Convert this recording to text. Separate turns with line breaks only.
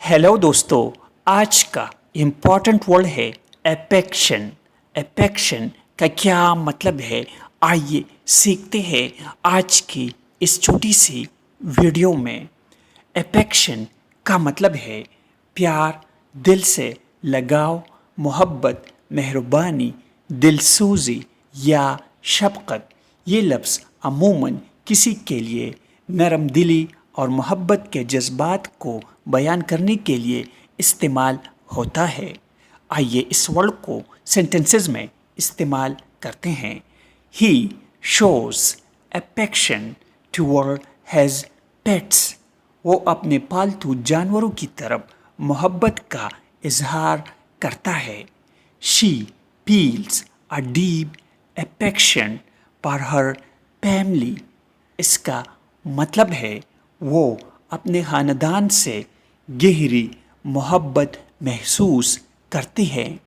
Hello दोस्तों, आज का इम्पॉर्टेंट वर्ड है अफेक्शन। अफेक्शन का क्या मतलब है, आइए सीखते हैं आज की इस छोटी सी वीडियो में। अफेक्शन का मतलब है प्यार, दिल से लगाव, मोहब्बत, मेहरबानी, दिलसूजी या शफकत। ये लफ्ज़ अमूमन किसी के लिए नरम दिली और मोहब्बत के जज्बात को बयान करने के लिए इस्तेमाल होता है। आइए इस वर्ड को सेंटेंसेस में इस्तेमाल करते हैं। He shows affection toward his pets. वो अपने पालतू जानवरों की तरफ मोहब्बत का इजहार करता है। She feels a deep affection for her family. इसका मतलब है वो अपने ख़ानदान से गहरी मोहब्बत महसूस करती है।